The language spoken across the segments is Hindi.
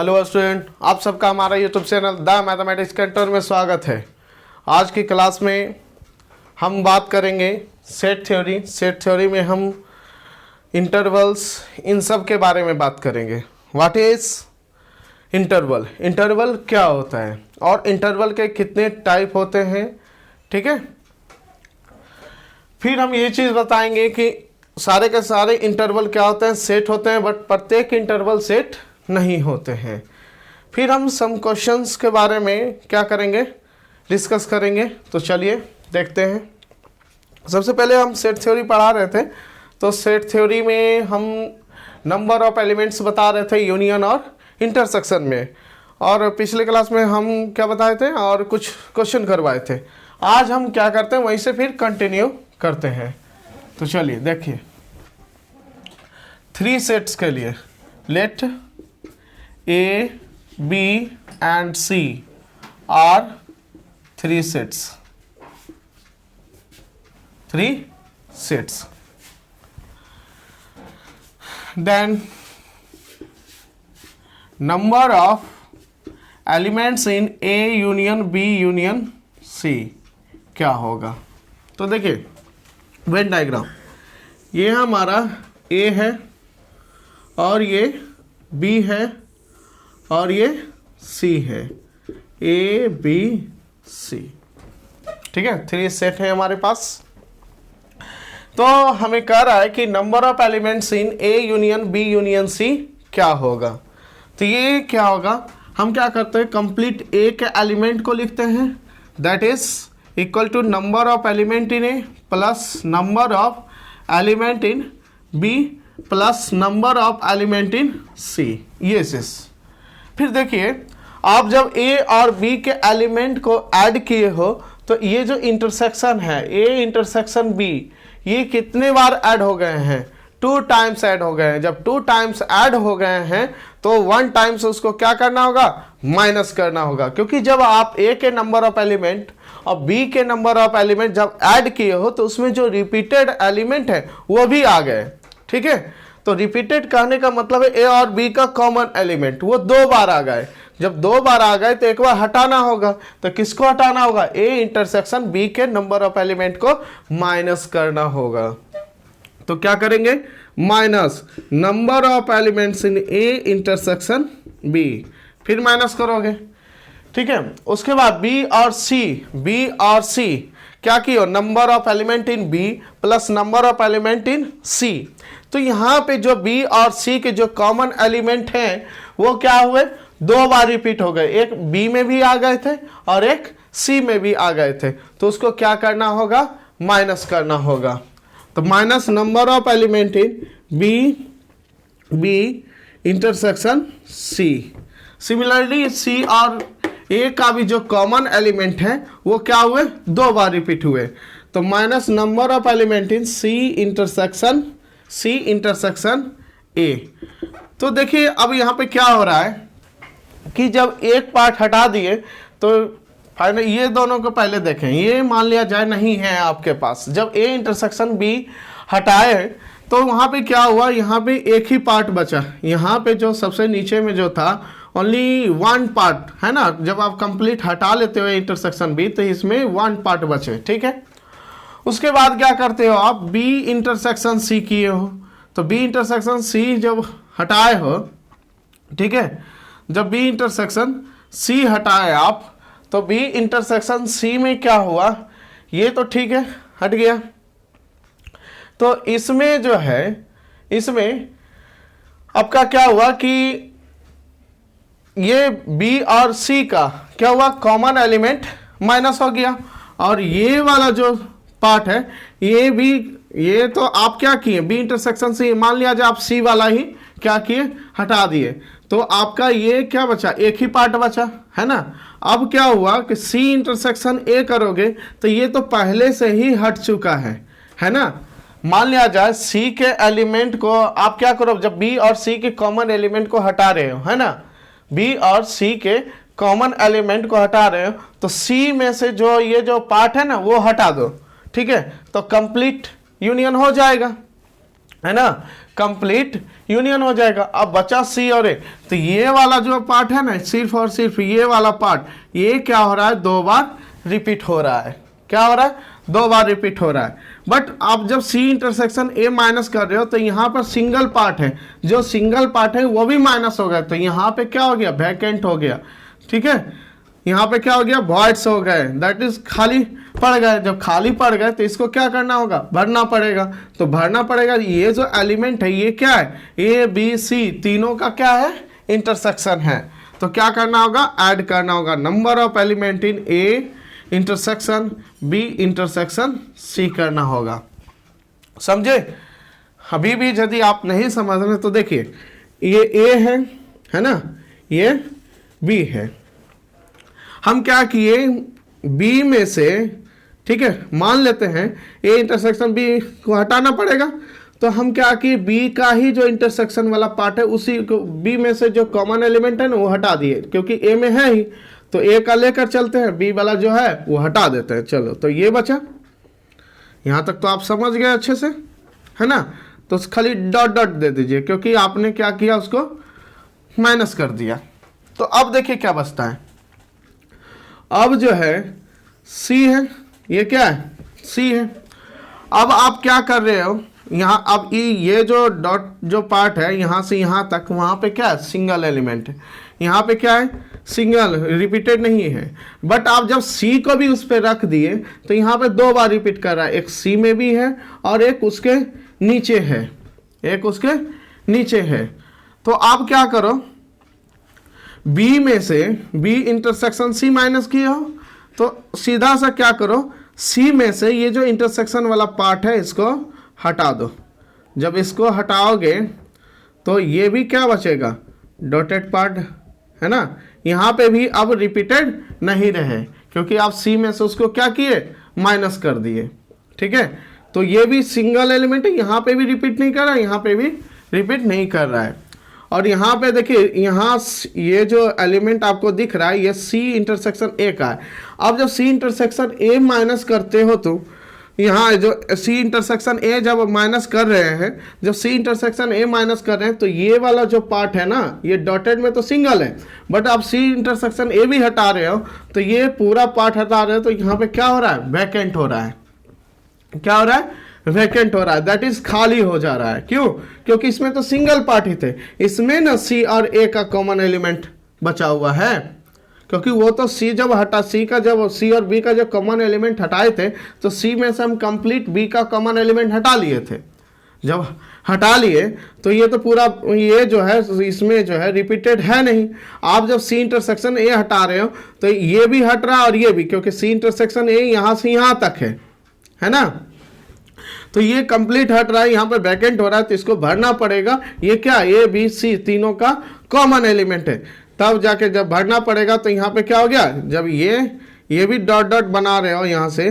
हेलो स्टूडेंट, आप सबका हमारा YouTube channel the mathematics Cantor में स्वागत है। आज की क्लास में हम बात करेंगे सेट थ्योरी। सेट थ्योरी में हम इंटरवल्स इन सब के बारे में बात करेंगे। व्हाट इज इंटरवल, इंटरवल क्या होता है और इंटरवल के कितने टाइप होते हैं, ठीक है। फिर हम ये चीज़ बताएंगे कि सारे के सारे इंटरवल क्या होते हैं, सेट होते हैं, बट प्रत्येक इंटरवल सेट नहीं होते हैं। फिर हम सम क्वेश्चंस के बारे में क्या करेंगे, डिस्कस करेंगे। तो चलिए देखते हैं। सबसे पहले हम सेट थ्योरी पढ़ा रहे थे, तो सेट थ्योरी में हम नंबर ऑफ एलिमेंट्स बता रहे थे यूनियन और इंटरसेक्शन में, और पिछले क्लास में हम क्या बताए थे और कुछ क्वेश्चन करवाए थे। आज हम क्या करते हैं वहीं से फिर कंटिन्यू करते हैं। तो चलिए देखिए, 3 सेट्स के लिए late A, B and C are 3 sets. 3 sets. Then number of elements in A union B union C क्या होगा। तो देखिए वेन डायग्राम, ये हमारा A है और ये B है और ये C है, A B C, ठीक है। 3 सेट है हमारे पास। तो हमें कह रहा है कि number of elements in A union B union C क्या होगा। तो ये क्या होगा, हम क्या करते हैं, कंप्लीट A के एलिमेंट को लिखते हैं, that is equal to number of element in A plus number of element in B plus number of element in C। ये फिर देखिए, आप जब A और B के एलिमेंट को ऐड किए हो तो ये जो इंटरसेक्शन है A इंटरसेक्शन B, ये कितने बार ऐड हो गए हैं, 2 टाइम्स ऐड हो गए हैं। जब 2 टाइम्स ऐड हो गए हैं तो 1 टाइम्स उसको क्या करना होगा, माइनस करना होगा, क्योंकि जब आप A के नंबर ऑफ एलिमेंट और B के नंबर ऑफ एलिमेंट जब ऐड किए हो तो उसमें जो रिपीटेड एलिमेंट है वो भी आ गए, ठीक है। तो रिपीटेड कहने का मतलब है A और B का कॉमन एलिमेंट वो 2 बार आ गए। जब 2 बार आ गए तो एक बार हटाना होगा, तो किसको हटाना होगा, A इंटरसेक्शन B के नंबर ऑफ एलिमेंट को माइनस करना होगा। तो क्या करेंगे, minus number of elements in A intersection B, फिर माइनस करोगे, ठीक है। उसके बाद B और C क्या किया, number of element in B plus number of element in C। तो यहाँ पे जो B और C के जो कॉमन एलिमेंट हैं वो क्या हुए, 2 बार रिपीट हो गए। एक B में भी आ गए थे और एक C में भी आ गए थे, तो उसको क्या करना होगा, माइनस करना होगा। तो minus number of element in B intersection C। Similarly C और A का भी जो कॉमन एलिमेंट है वो क्या हुए, 2 बार रिपीट हुए। तो minus number of element in C intersection A। तो देखिए अब यहाँ पे क्या हो रहा है कि जब एक पार्ट हटा दिए तो फाइनल ये दोनों को पहले देखें। ये मान लिया जाए नहीं है आपके पास, जब A इंटरसेक्शन B हटाए तो वहाँ पे क्या हुआ, यहाँ पे एक ही पार्ट बचा। यहाँ पे जो सबसे नीचे में जो था ओनली 1 पार्ट है ना, जब आप कंप्लीट हटा लेते हो इंटरसेक्शन B तो इसमें 1 पार्ट बचे, ठीक है। उसके बाद क्या करते हो आप, B इंटरसेक्शन C किए हो, तो B इंटरसेक्शन C जब हटाए हो, ठीक है, जब B इंटरसेक्शन C हटाए आप तो B इंटरसेक्शन C में क्या हुआ, ये तो ठीक है हट गया। तो इसमें जो है, इसमें आपका क्या हुआ कि ये B और C का क्या हुआ, कॉमन एलिमेंट माइनस हो गया, और ये वाला जो पार्ट है ये भी, ये तो आप क्या किए, B इंटरसेक्शन C, मान लिया जाए आप C वाला ही क्या किए, हटा दिए, तो आपका ये क्या बचा, एक ही पार्ट बचा है ना। अब क्या हुआ कि C इंटरसेक्शन A करोगे तो ये तो पहले से ही हट चुका है ना। मान लिया जाए C के एलिमेंट को आप क्या करो, जब B और C के कॉमन एलिमेंट को हटा रहे हो, है ना, B और C के कॉमन एलिमेंट को हटा रहे हो तो C में से जो ये जो पार्ट है ना वो हटा दो, ठीक है, तो कंप्लीट यूनियन हो जाएगा, है ना। कंप्लीट यूनियन हो जाएगा। अब बचा सी और ए, तो ये वाला जो पार्ट है ना, सिर्फ और सिर्फ ये वाला पार्ट, ये क्या हो रहा है, 2 बार रिपीट हो रहा है। क्या हो रहा है, 2 बार रिपीट हो रहा है। बट आप जब सी इंटरसेक्शन ए माइनस कर रहे हो तो यहाँ पर सिंगल पार्ट है, जो सिंगल पार्ट है वो भी माइनस हो गया, तो यहाँ पे क्या हो गया, वैकेंट हो गया। ठीक है, यहाँ पे क्या हो गया, वॉइड्स हो गए, दैट इज खाली पड़ गए। जब खाली पड़ गए तो इसको क्या करना होगा, भरना पड़ेगा। तो भरना पड़ेगा, ये जो एलिमेंट है ये क्या है, ए बी सी तीनों का क्या है, इंटरसेक्शन है। तो क्या करना होगा, ऐड करना होगा number of element in A intersection B intersection C करना होगा। समझे? अभी भी यदि आप नहीं समझ रहे तो देखिए, ये ए है ना, ये बी है। हम क्या किए, बी में से, ठीक है, मान लेते हैं ए इंटरसेक्शन बी को हटाना पड़ेगा, तो हम क्या किए, बी का ही जो इंटरसेक्शन वाला पार्ट है उसी को, बी में से जो कॉमन एलिमेंट है ना वो हटा दिए, क्योंकि ए में है ही, तो ए का लेकर चलते हैं, बी वाला जो है वो हटा देते हैं। चलो, तो ये बचा, यहां तक तो आप समझ गए अच्छे से, है ना। तो खाली डॉट डॉट दे दीजिए, क्योंकि आपने क्या किया, उसको माइनस कर दिया। तो अब देखिए क्या बचता है, अब जो है सी है, ये क्या है, सी है। अब आप क्या कर रहे हो यहाँ, अब ये जो डॉट जो पार्ट है यहाँ से यहाँ तक, वहाँ पे क्या है, सिंगल एलिमेंट है, यहाँ पे क्या है, सिंगल, रिपीटेड नहीं है। बट आप जब सी को भी उस पर रख दिए तो यहाँ पे 2 बार रिपीट कर रहा है, एक सी में भी है और एक उसके नीचे है, एक उसके नीचे है। तो आप क्या करो, बी में से बी इंटरसेक्शन सी माइनस किया हो, तो सीधा सा क्या करो, सी में से ये जो इंटरसेक्शन वाला पार्ट है इसको हटा दो। जब इसको हटाओगे तो ये भी क्या बचेगा, डॉटेड पार्ट, है ना। यहाँ पे भी अब रिपीटेड नहीं रहे, क्योंकि आप सी में से उसको क्या किए, माइनस कर दिए। ठीक है, तो ये भी सिंगल एलिमेंट है, यहाँ पे भी रिपीट नहीं कर रहा है, यहाँ पे भी रिपीट नहीं कर रहा है। और यहाँ पे देखिए, यहाँ ये जो एलिमेंट आपको दिख रहा है ये सी इंटरसेक्शन ए का है। अब जब सी इंटरसेक्शन ए माइनस करते हो तो यहाँ जो सी इंटरसेक्शन ए जब माइनस कर रहे हैं, जब सी इंटरसेक्शन ए माइनस कर रहे हैं, तो ये वाला जो पार्ट है ना, ये डॉटेड में तो सिंगल है, बट आप सी इंटरसेक्शन ए भी हटा रहे हो तो ये पूरा पार्ट हटा रहे हो, तो यहाँ पे क्या हो रहा है, वैकेंट हो रहा है। क्या हो रहा है, वैकेंट हो रहा है, दैट इज खाली हो जा रहा है। क्यों, क्योंकि इसमें तो सिंगल पार्ट ही थे, इसमें ना सी और ए का कॉमन एलिमेंट बचा हुआ है, क्योंकि वो तो सी जब हटा, सी का जब सी और बी का जब कॉमन एलिमेंट हटाए थे तो सी में से हम कंप्लीट बी का कॉमन एलिमेंट हटा लिए थे। जब हटा लिए तो ये तो पूरा, ये जो है इसमें जो है रिपीटेड है नहीं। आप जब सी इंटरसेक्शन ए हटा रहे हो तो ये भी हट रहा है और ये भी, क्योंकि सी इंटरसेक्शन ए यहाँ से यहाँ तक है ना, तो ये कंप्लीट हट रहा है, यहाँ पे वैकेंट हो रहा है, तो इसको भरना पड़ेगा। ये क्या, ए बी सी तीनों का कॉमन एलिमेंट है, तब जाके जब भरना पड़ेगा तो यहाँ पे क्या हो गया, जब ये भी डॉट डॉट बना रहे हो, यहाँ से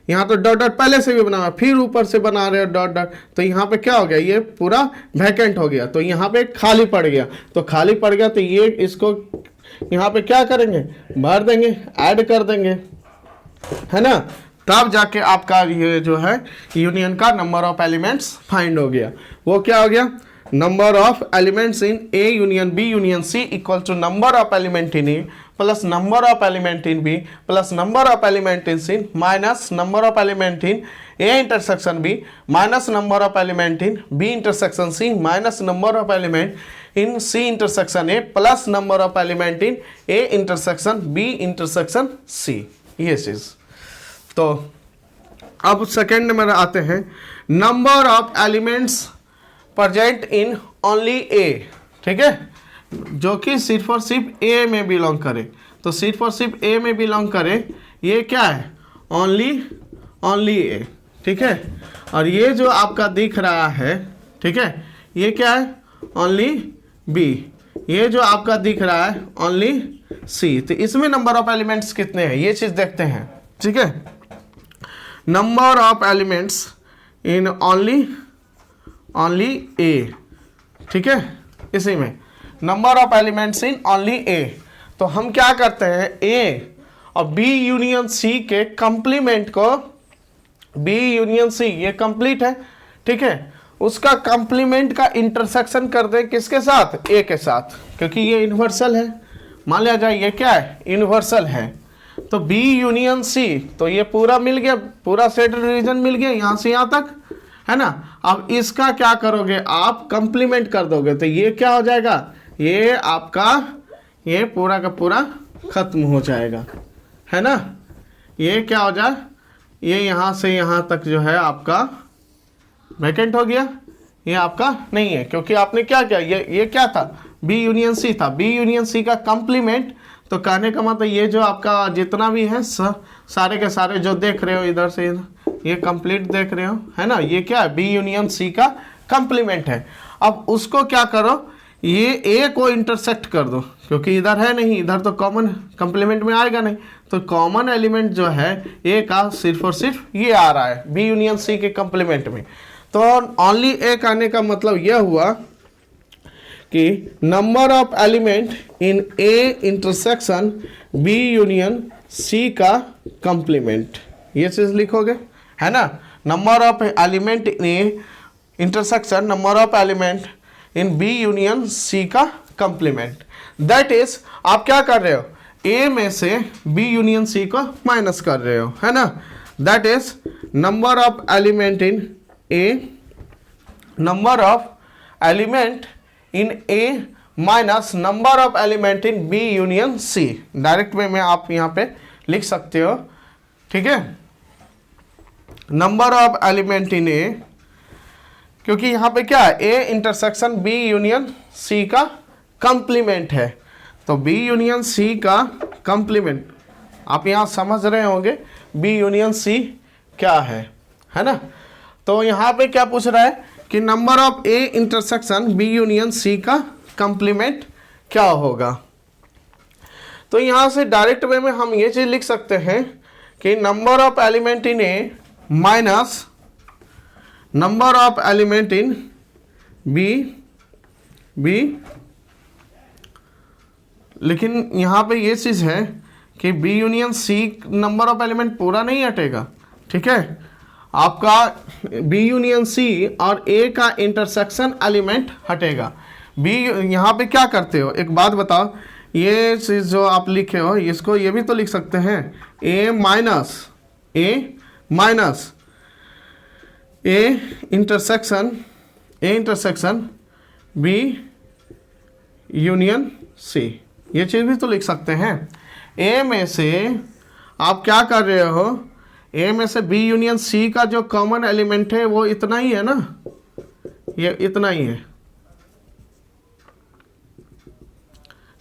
यहाँ तो डॉट डॉट पहले से भी बना हुआ, फिर ऊपर से बना रहे हो डॉट डॉट, तो यहाँ पे क्या हो गया, ये पूरा वैकेंट हो गया, तो यहाँ पे खाली पड़ गया। तो खाली पड़ गया तो ये इसको यहाँ पे क्या करेंगे, भर देंगे, ऐड कर देंगे, है ना। तब जाके आपका ये जो है यूनियन का नंबर ऑफ एलिमेंट्स फाइंड हो गया। वो क्या हो गया, number of elements in A union B union C equal to number of element in A plus number of element in B plus number of element in C minus number of element in A intersection B minus number of element in B intersection C minus number of element in C intersection A plus number of element in A intersection B intersection C. ये चीज। तो अब सेकेंड नंबर आते हैं, number of elements present in only A. ठीक है, जो कि सिर्फ और सिर्फ ए में बिलोंग करे, तो सिर्फ और सिर्फ ए में बिलोंग करे, ये क्या है, ओनली ए। ठीक है, और ये जो आपका दिख रहा है, ठीक है, ये क्या है, ओनली बी। ये जो आपका दिख रहा है ओनली सी। तो इसमें नंबर ऑफ एलिमेंट्स कितने हैं ये चीज देखते हैं। ठीक है, number of elements in only A. ठीक है, इसी में number of elements in only A. तो हम क्या करते हैं, ए और बी यूनियन सी के कंप्लीमेंट को, बी यूनियन सी ये कंप्लीट है, ठीक है, उसका कंप्लीमेंट का इंटरसेक्शन कर दे किसके साथ, ए के साथ, क्योंकि ये यूनिवर्सल है। मान लिया जाए ये क्या है, यूनिवर्सल है। तो बी यूनियन सी, तो ये पूरा मिल गया, पूरा सेट रीजन मिल गया यहाँ से यहाँ तक, है ना। अब इसका क्या करोगे आप, कंप्लीमेंट कर दोगे, तो ये क्या हो जाएगा, ये आपका ये पूरा का पूरा खत्म हो जाएगा, है ना। ये क्या हो जाए, ये यहाँ से यहाँ तक जो है आपका वैकेंट हो गया, ये आपका नहीं है, क्योंकि आपने क्या किया, ये क्या था, बी यूनियन सी था, बी यूनियन सी का कंप्लीमेंट। तो कहने का मतलब ये जो आपका जितना भी है सारे के सारे जो देख रहे हो इधर से इधर, ये कंप्लीट देख रहे हो, है ना, ये क्या है, बी यूनियन सी का कंप्लीमेंट है। अब उसको क्या करो, ये ए को इंटरसेक्ट कर दो, क्योंकि इधर है नहीं, इधर तो कॉमन कंप्लीमेंट में आएगा नहीं, तो कॉमन एलिमेंट जो है ए का सिर्फ और सिर्फ ये आ रहा है बी यूनियन सी के कंप्लीमेंट में। तो ओनली ए कहने का मतलब यह हुआ कि number of element in A intersection B union C का कंप्लीमेंट, ये चीज लिखोगे, है ना। Number of element in A intersection, number of element in B union C का कंप्लीमेंट। दैट इज आप क्या कर रहे हो, ए में से बी यूनियन सी को माइनस कर रहे हो, है ना। That is number of element in A, number of element in A minus number of element in B union C. Direct way में आप यहाँ पे लिख सकते हो, ठीक है। Number of element in A, क्योंकि यहाँ पे क्या है, A intersection B union C का कंप्लीमेंट है, तो बी यूनियन सी का कंप्लीमेंट आप यहाँ समझ रहे होंगे बी यूनियन सी क्या है ना। तो यहाँ पे क्या पूछ रहा है कि number of A intersection B union C का कंप्लीमेंट क्या होगा। तो यहाँ से डायरेक्ट वे में हम ये चीज लिख सकते हैं कि number of element in A minus number of element in B, लेकिन यहाँ पे ये चीज है कि B union C number of element पूरा नहीं हटेगा, ठीक है। आपका बी यूनियन सी और ए का इंटरसेक्शन एलिमेंट हटेगा। बी यहाँ पे क्या करते हो, एक बात बताओ, ये चीज जो आप लिखे हो इसको ये भी तो लिख सकते हैं, A minus A intersection B union C, ये चीज भी तो लिख सकते हैं। ए में से आप क्या कर रहे हो, ए में से बी यूनियन सी का जो कॉमन एलिमेंट है वो इतना ही है ना, ये इतना ही है,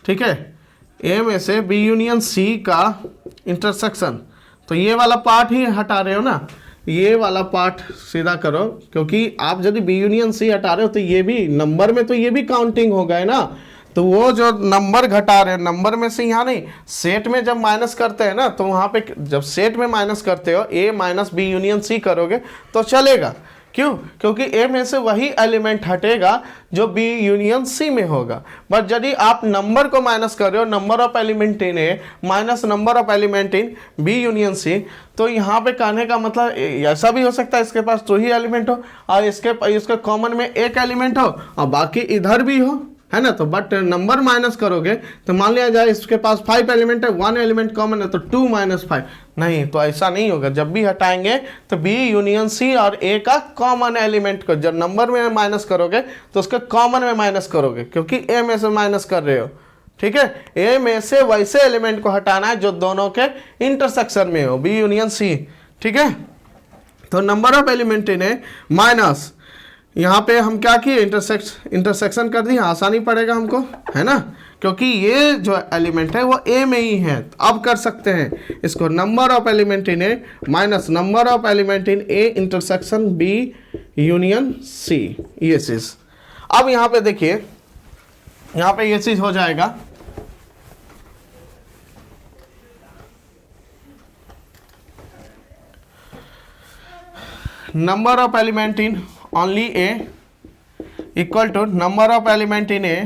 ठीक है। ए में से बी यूनियन सी का इंटरसेक्शन, तो ये वाला पार्ट ही हटा रहे हो ना, ये वाला पार्ट सीधा करो, क्योंकि आप यदि बी यूनियन सी हटा रहे हो तो ये भी नंबर में तो ये भी काउंटिंग हो गए ना। तो वो जो नंबर घटा रहे हो नंबर में से, यहाँ नहीं, सेट में जब माइनस करते हैं ना, तो वहाँ पे जब सेट में माइनस करते हो ए माइनस बी यूनियन सी करोगे तो चलेगा। क्यों, क्योंकि ए में से वही एलिमेंट हटेगा जो बी यूनियन सी में होगा। बट यदि आप नंबर को माइनस कर रहे हो, number of element in A minus number of element in B union C, तो यहाँ पे कहने का मतलब ऐसा भी हो सकता है इसके पास 2 ही एलिमेंट हो और इसके कॉमन में एक एलिमेंट हो और बाकी इधर भी हो, है ना। तो बट नंबर माइनस करोगे तो मान लिया जाए इसके पास 5 एलिमेंट है, 1 एलिमेंट कॉमन है, तो 2 - 5 नहीं, तो ऐसा नहीं होगा। जब भी हटाएंगे तो बी यूनियन सी और ए का कॉमन एलिमेंट को जब नंबर में माइनस करोगे तो उसके कॉमन में माइनस करोगे, क्योंकि ए में से माइनस कर रहे हो, ठीक है। ए में से वैसे एलिमेंट को हटाना है जो दोनों के इंटरसेक्शन में हो, बी यूनियन सी, ठीक है। तो number of element in A minus, यहाँ पे हम क्या किए, इंटरसेक्शन कर दिए, आसानी पड़ेगा हमको, है ना, क्योंकि ये जो एलिमेंट है वो ए में ही है। तो अब कर सकते हैं इसको, number of element in A minus number of element in A intersection B union C, ये चीज। अब यहाँ पे देखिए, यहाँ पे ये चीज हो जाएगा, number of element in only a equal to number of element in a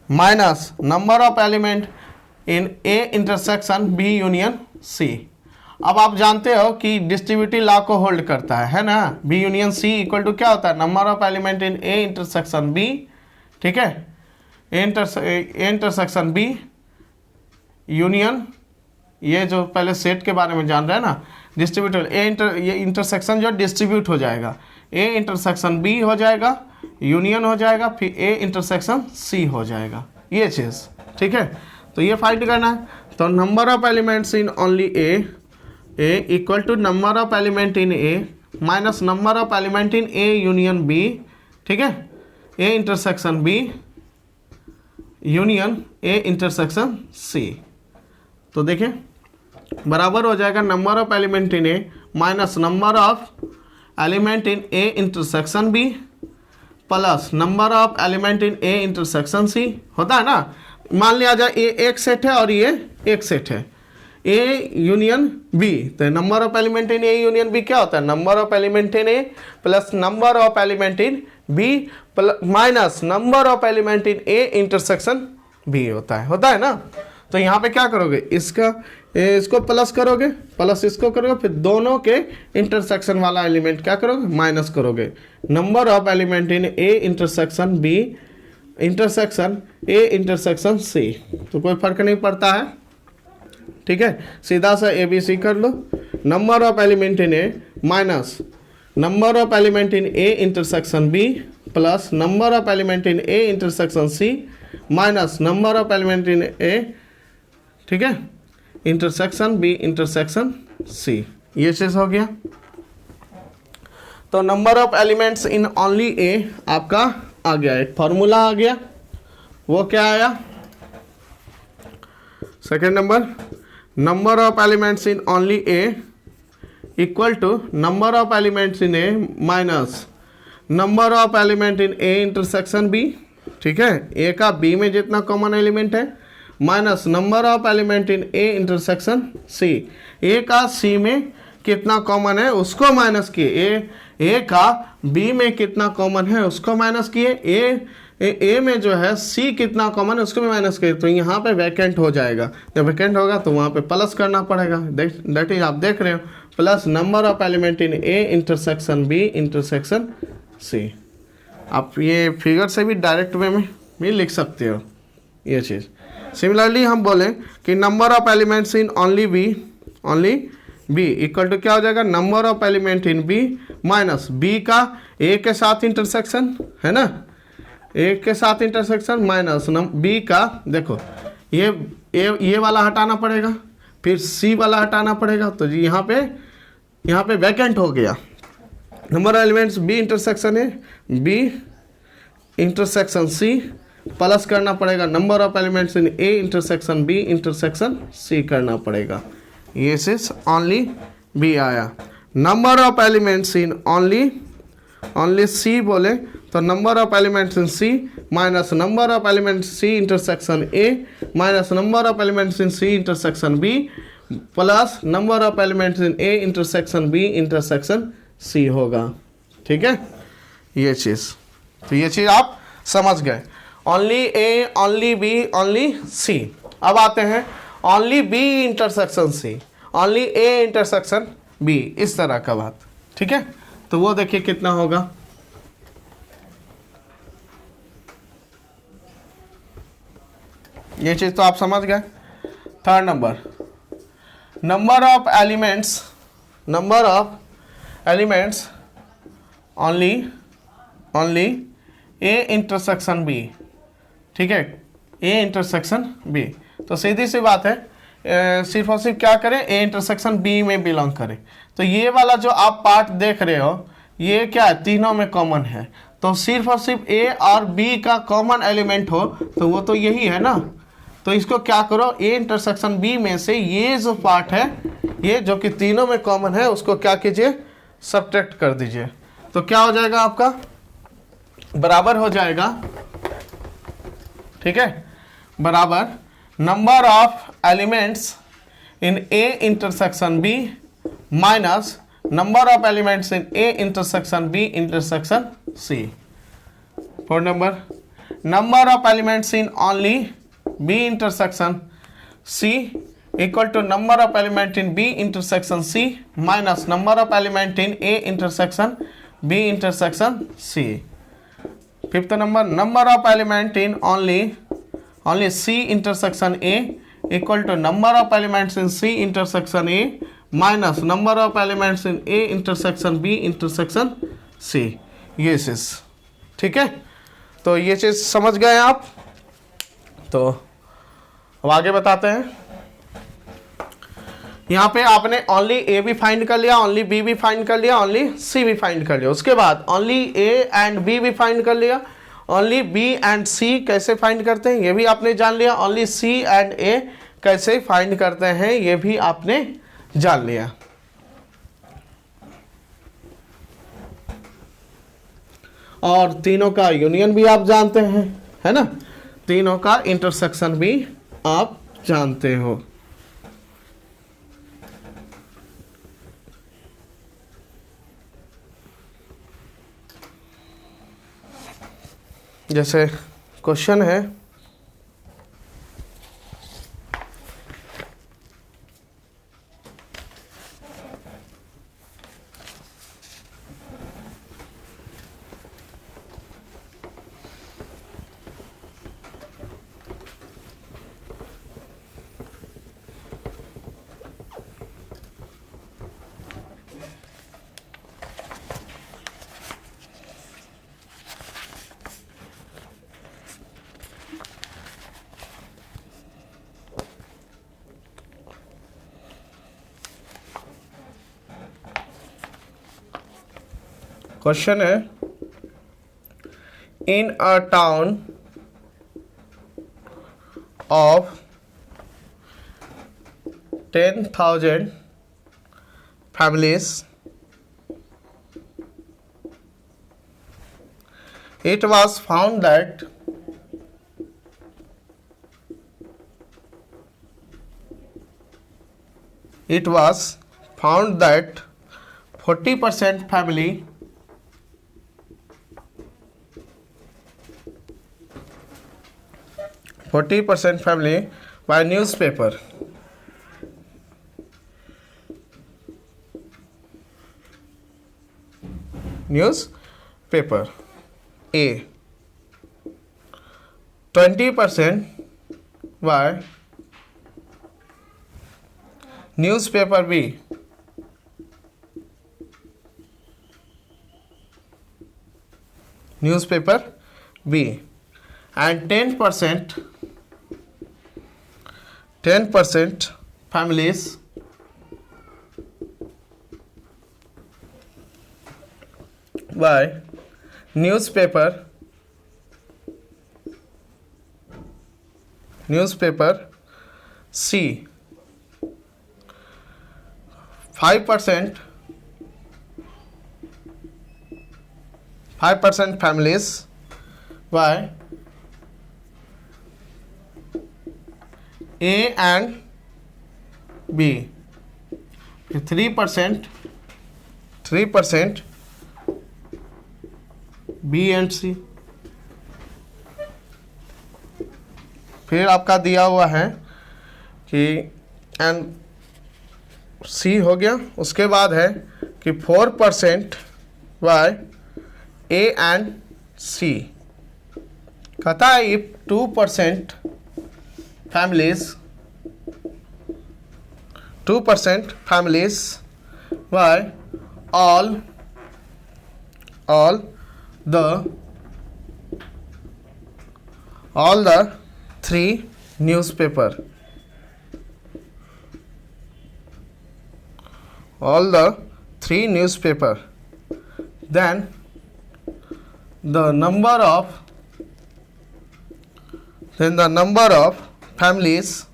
minus number of element in a intersection b union c। अब आप जानते हो कि डिस्ट्रीब्यूटिव लॉ को होल्ड करता है ना। B union C equal to क्या होता है, number of element in A intersection B, ठीक है, ए इंटरसेक्शन बी यूनियन, ये जो पहले सेट के बारे में जान रहे हैं ना, डिस्ट्रीब्यूटिव ये इंटरसेक्शन जो डिस्ट्रीब्यूट हो जाएगा, ए इंटरसेक्शन बी हो जाएगा, यूनियन हो जाएगा, फिर ए इंटरसेक्शन सी हो जाएगा, ये चीज़, ठीक है। तो ये फाइंड करना है। तो number of elements in only A equal to number of element in A minus number of element in A union B, ठीक है, A intersection B union A intersection C. तो देखिए बराबर हो जाएगा number of element in A minus number of element in A intersection B plus number of element in A intersection C, होता है ना। मान लिया जाए ए एक सेट है और ये एक सेट है, ए यूनियन बी, तो number of element in A union B क्या होता है, number of element in A plus number of element in B minus number of element in A intersection B होता है ना। तो यहाँ पे क्या करोगे, इसको प्लस करोगे, प्लस इसको करोगे, फिर दोनों के इंटरसेक्शन वाला एलिमेंट क्या करोगे, माइनस करोगे। Number of element in A intersection B intersection A intersection C, तो कोई फर्क नहीं पड़ता है, ठीक है। सीधा सा ए बी सी कर लो, number of element in A minus number of element in A intersection B plus number of element in A intersection C minus number of element in A, ठीक है, इंटरसेक्शन बी इंटरसेक्शन सी, ये चीज़ हो गया। तो number of elements in only A आपका आ गया, एक फॉर्मूला आ गया, वो क्या आया, second number of elements in only A equal to number of elements in A minus number of element in A intersection B, ठीक है, ए का बी में जितना कॉमन एलिमेंट है minus number of element in A intersection C, A का सी में कितना कॉमन है उसको माइनस किए, ए का बी में कितना कॉमन है उसको माइनस किए, ए में जो है सी कितना कॉमन है उसको भी माइनस किए, तो यहाँ पे वैकेंट हो जाएगा। जब वैकेंट होगा तो वहाँ पे प्लस करना पड़ेगा, दैट इज आप देख रहे हो, plus number of element in A intersection B intersection C. आप ये फिगर से भी डायरेक्ट वे में भी लिख सकते हो ये चीज़। सिमिलरली हम बोलें कि number of elements in only B equal to क्या हो जाएगा, number of element in B minus B का ए के साथ इंटरसेक्शन है ना, ए के साथ इंटरसेक्शन माइनस बी का, देखो ये वाला हटाना पड़ेगा, फिर सी वाला हटाना पड़ेगा, तो जी यहाँ पे वैकेंट हो गया। Number of elements B intersection है, बी इंटरसेक्शन सी प्लस करना पड़ेगा number of elements in A intersection B intersection C करना पड़ेगा, ये सिर्फ ओनली बी आया। Number of elements in only C बोले तो number of elements in C minus number of elements C intersection A minus number of elements in C intersection B plus number of elements in A intersection B intersection सी होगा, ठीक है, ये चीज़। तो ये चीज़ आप समझ गए, only A only B only C. अब आते हैं only B intersection C, only A intersection B, इस तरह का बात, ठीक है। तो वो देखिए कितना होगा, ये चीज तो आप समझ गए। Third number of elements only A intersection B, ठीक है, ए इंटरसेक्शन बी। तो सीधी सी बात है, सिर्फ और सिर्फ क्या करें, ए इंटरसेक्शन बी में बिलोंग करें। तो ये वाला जो आप पार्ट देख रहे हो ये क्या है, तीनों में कॉमन है, तो सिर्फ और सिर्फ ए और बी का कॉमन एलिमेंट हो तो वो तो यही है ना। तो इसको क्या करो, ए इंटरसेक्शन बी में से ये जो पार्ट है, ये जो कि तीनों में कॉमन है, उसको क्या कीजिए, सब्ट्रैक्ट कर दीजिए। तो क्या हो जाएगा आपका, बराबर हो जाएगा, ठीक है, बराबर number of elements in A intersection B minus number of elements in A intersection B intersection C. Four number of elements in only B intersection C equal to number of element in B intersection C minus number of element in A intersection B intersection C. Fifth number of element in only C intersection A equal to number of elements in C intersection A minus number of elements in A intersection B intersection C. ये चीज ठीक है, तो ये चीज समझ गए आप। तो अब आगे बताते हैं। यहाँ पे आपने ओनली ए भी फाइंड कर लिया, ओनली बी भी फाइंड कर लिया, ओनली सी भी फाइंड कर लिया। उसके बाद ओनली ए एंड बी भी फाइंड कर लिया। ओनली बी एंड सी कैसे फाइंड करते हैं ये भी आपने जान लिया। ओनली सी एंड ए कैसे फाइंड करते हैं ये भी आपने जान लिया। और तीनों का यूनियन भी आप जानते हैं, है ना, तीनों का इंटरसेक्शन भी आप जानते हो। जैसे क्वेश्चन है क्वेश्चन है in a town of 10,000 families it was found that it was found that 40% family 40% family by newspaper A, 20% by newspaper B, and 10% families by newspaper C, 5% families by A and B, 3% B and C। फिर आपका दिया हुआ है कि एंड सी हो गया, उसके बाद है कि 4% बाय ए एंड सी। कहता है if 2% families by all the three newspaper, then the number of families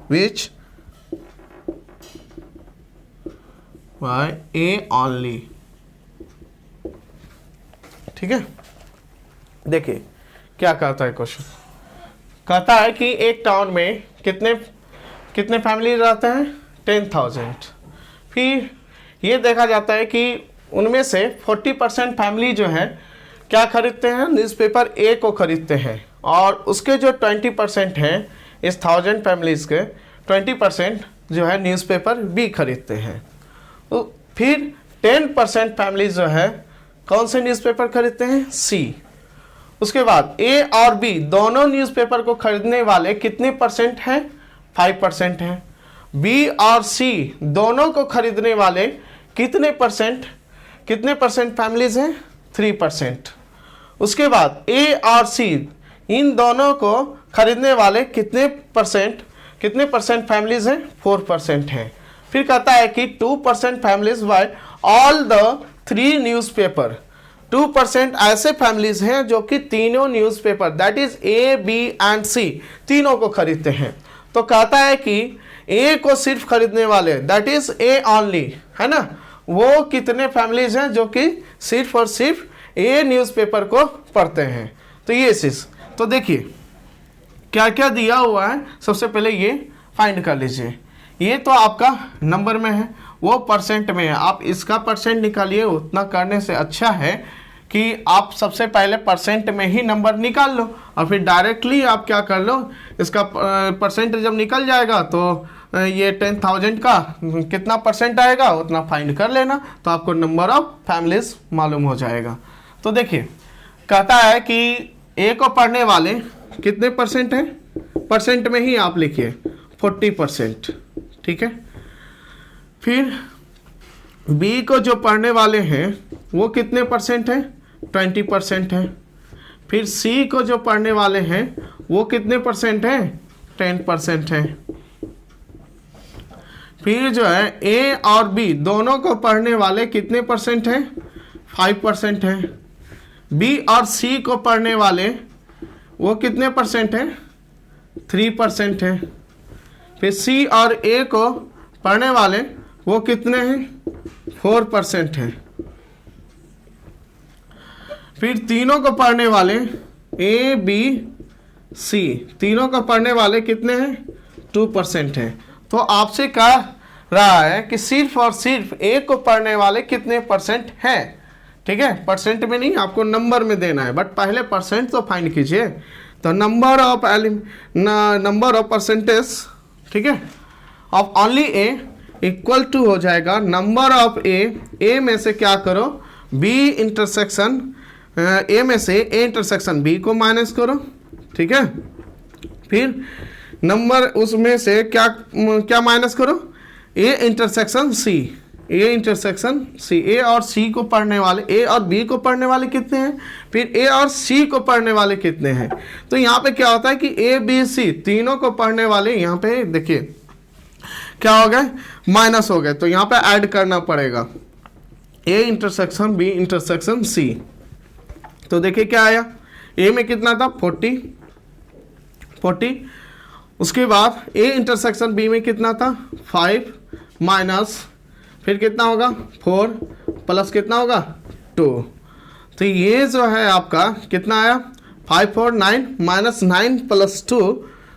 which by A only। ठीक है, देखिए क्या कहता है क्वेश्चन। कहता है कि एक टाउन में कितने फैमिली रहते हैं 10,000। फिर ये देखा जाता है कि उनमें से 40% फैमिली जो है क्या खरीदते हैं, न्यूज़पेपर ए को खरीदते हैं, और उसके जो 20% है इस 1000 फैमिलीज़ के 20% जो है न्यूज़पेपर बी खरीदते हैं। तो फिर 10% फैमिलीज जो है कौन से न्यूज़पेपर खरीदते हैं, सी। उसके बाद ए और बी दोनों न्यूज़पेपर को खरीदने वाले कितने परसेंट हैं, 5% हैं। बी और सी दोनों को खरीदने वाले कितने परसेंट फैमिलीज हैं, 3%। उसके बाद ए और सी इन दोनों को खरीदने वाले कितने परसेंट फैमिलीज हैं, 4% हैं। फिर कहता है कि 2% families by all the 3 newspaper, 2% ऐसे फैमिलीज हैं जो कि तीनों newspaper that is A B and C तीनों को खरीदते हैं। तो कहता है कि ए को सिर्फ खरीदने वाले दैट इज ए ओनली, है ना, वो कितने फैमिलीज हैं जो कि सिर्फ और सिर्फ ए न्यूज़पेपर को पढ़ते हैं। तो ये चीज, तो देखिए क्या क्या दिया हुआ है, सबसे पहले ये फाइंड कर लीजिए। ये तो आपका नंबर में है, वो परसेंट में है, आप इसका परसेंट निकालिए। उतना करने से अच्छा है कि आप सबसे पहले परसेंट में ही नंबर निकाल लो और फिर डायरेक्टली आप क्या कर लो, इसका परसेंट जब निकल जाएगा तो ये 10,000 का कितना परसेंट आएगा उतना फाइंड कर लेना, तो आपको नंबर ऑफ फैमिलीज मालूम हो जाएगा। तो देखिए कहता है कि ए को पढ़ने वाले कितने परसेंट हैं, परसेंट में ही आप लिखिए 40%, ठीक है। फिर बी को जो पढ़ने वाले हैं वो कितने परसेंट हैं, 20% है। फिर सी को जो पढ़ने वाले हैं वो कितने परसेंट हैं, 10% है। फिर जो है ए और बी दोनों को पढ़ने वाले कितने परसेंट हैं, 5% है। बी और सी को पढ़ने वाले वो कितने परसेंट हैं, 3% है। फिर सी और ए को पढ़ने वाले वो कितने हैं, 4% हैं। फिर तीनों को पढ़ने वाले ए बी सी तीनों को पढ़ने वाले कितने हैं, 2% हैं। तो आपसे कह रहा है कि सिर्फ और सिर्फ ए को पढ़ने वाले कितने परसेंट हैं, ठीक है। परसेंट में नहीं, आपको नंबर में देना है, बट पहले परसेंट तो फाइंड कीजिए। तो नंबर ऑफ परसेंटेज, ठीक है, of only A equal to हो जाएगा नंबर ऑफ ए में से क्या करो, बी इंटरसेक्शन ए में से ए इंटरसेक्शन बी को माइनस करो, ठीक है। फिर नंबर उसमें से क्या माइनस करो, ए इंटरसेक्शन सी, ए और सी को पढ़ने वाले, ए और बी को पढ़ने वाले कितने हैं, फिर ए और सी को पढ़ने वाले कितने हैं। तो यहाँ पे क्या होता है कि ए बी सी तीनों को पढ़ने वाले यहाँ पे देखिए क्या हो गए, माइनस हो गए, तो यहाँ पे ऐड करना पड़ेगा A intersection B intersection C. तो देखिए क्या आया, ए में कितना था 40, उसके बाद ए इंटरसेक्शन बी में कितना था 5 माइनस फिर कितना होगा 4 प्लस कितना होगा 2। तो ये जो है आपका कितना आया 5 4 9 माइनस 9 प्लस 2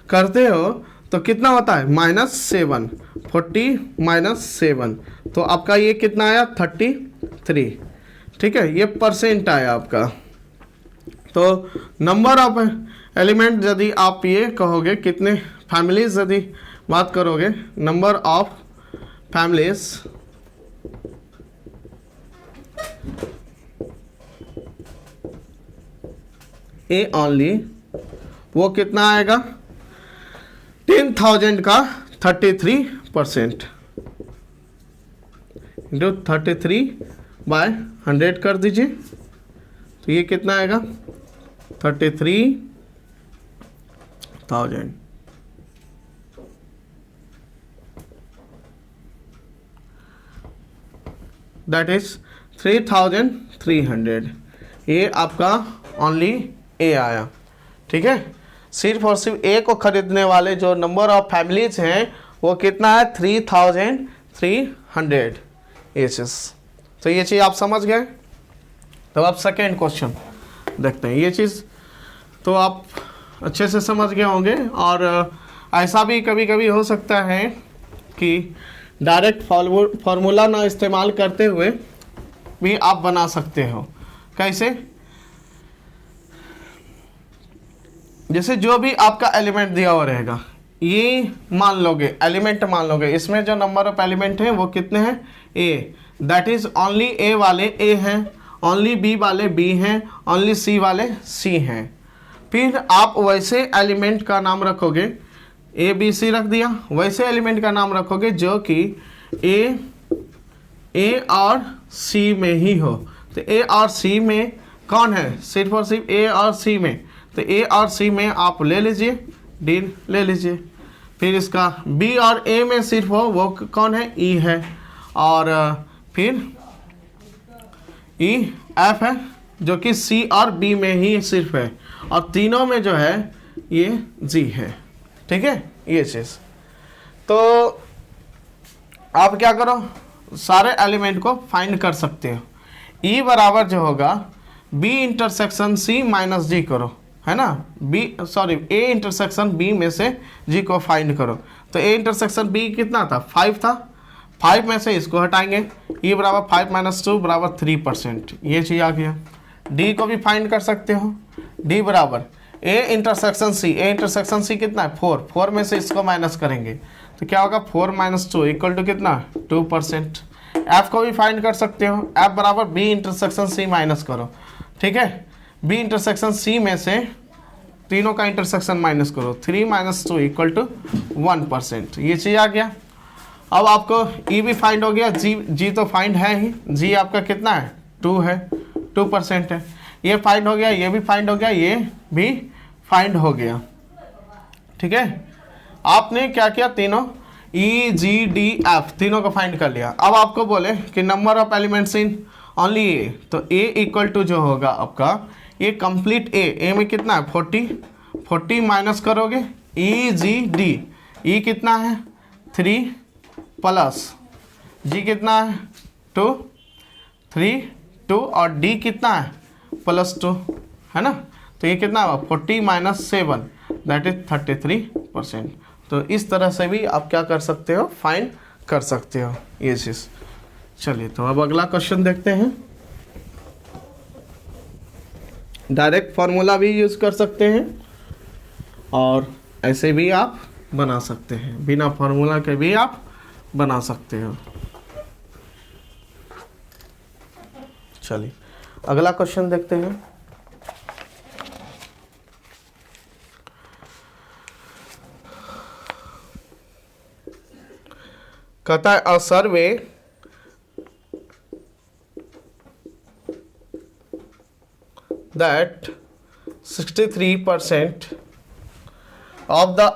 करते हो तो कितना होता है -7, 40 -7, तो आपका ये कितना आया 33, ठीक है। ये परसेंट आया आपका। तो नंबर ऑफ एलिमेंट यदि आप ये कहोगे कितने फैमिलीज यदि बात करोगे, number of families A only, वो कितना आएगा 10,000 का 33% इंटू 33/100 कर दीजिए, तो ये कितना आएगा 33,000। That is 3,300। ये आपका ओनली ए आया, ठीक है। सिर्फ और सिर्फ ए को खरीदने वाले जो नंबर ऑफ फैमिलीज हैं वो कितना है 3,300 एसेस। तो ये चीज़ आप समझ गए। तो अब सेकेंड क्वेश्चन देखते हैं। ये चीज़ तो आप अच्छे से समझ गए होंगे, और ऐसा भी कभी कभी हो सकता है कि डायरेक्ट फार्मूला ना इस्तेमाल करते हुए भी आप बना सकते हो। कैसे? जैसे जो भी आपका एलिमेंट दिया हुआ रहेगा, ये मान लोगे एलिमेंट मान लोगे, इसमें जो नंबर ऑफ एलिमेंट हैं वो कितने हैं, ए, दैट इज ओनली ए वाले ए हैं, ओनली बी वाले बी हैं, ओनली सी वाले सी हैं। फिर आप वैसे एलिमेंट का नाम रखोगे, ए बी सी रख दिया, वैसे एलिमेंट का नाम रखोगे जो कि ए और सी में ही हो। तो ए और सी में कौन है, सिर्फ और सिर्फ ए और सी में, तो ए और सी में आप ले लीजिए, डी ले लीजिए। फिर इसका बी और ए में सिर्फ हो, वो कौन है, ई है, और फिर ई एफ है जो कि सी और बी में ही सिर्फ है, और तीनों में जो है ये जी है। ठीक है, ये चीज़। तो आप क्या करो, सारे एलिमेंट को फाइंड कर सकते हो। ई बराबर जो होगा बी इंटरसेक्शन सी माइनस जी करो, है ना, ए इंटरसेक्शन बी में से जी को फाइंड करो। तो ए इंटरसेक्शन बी कितना था, 5 था, 5 में से इसको हटाएंगे, ई बराबर 5 - 2 बराबर 3%, ये चीज़ आ गया। डी को भी फाइंड कर सकते हो, डी बराबर ए इंटरसेक्शन सी कितना है, 4 में से इसको माइनस करेंगे तो क्या होगा, 4 - 2 इक्वल टू कितना, 2%। एफ को भी फाइंड कर सकते हो, एफ बराबर बी इंटरसेक्शन सी माइनस करो, ठीक है, बी इंटरसेक्शन सी में से तीनों का इंटरसेक्शन माइनस करो, 3 - 2 इक्वल टू 1%, ये चीज़ आ गया। अब आपको ई भी फाइंड हो गया, जी तो फाइंड है ही, जी आपका कितना है, 2 है, 2% है, ये फाइंड हो गया, ये भी फाइंड हो गया, ये भी फाइंड हो गया। ठीक है, आपने क्या किया, तीनों ई जी डी एफ तीनों को फाइंड कर लिया। अब आपको बोले कि number of elements in only A, तो ए इक्वल टू जो होगा आपका ये कंप्लीट ए में कितना है, 40 माइनस करोगे ई जी डी, ई कितना है 3 प्लस जी कितना है 2, 3 2 और डी कितना है +2, है ना। तो ये कितना हुआ 40 - 7 दैट इज 33%। तो इस तरह से भी आप क्या कर सकते हो, फाइंड कर सकते हो ये चीज़। चलिए तो अब अगला क्वेश्चन देखते हैं। डायरेक्ट फार्मूला भी यूज़ कर सकते हैं और ऐसे भी आप बना सकते हैं, बिना फार्मूला के भी आप बना सकते हो। चलिए अगला क्वेश्चन देखते हैं। कहता है अ सर्वे that 63% of the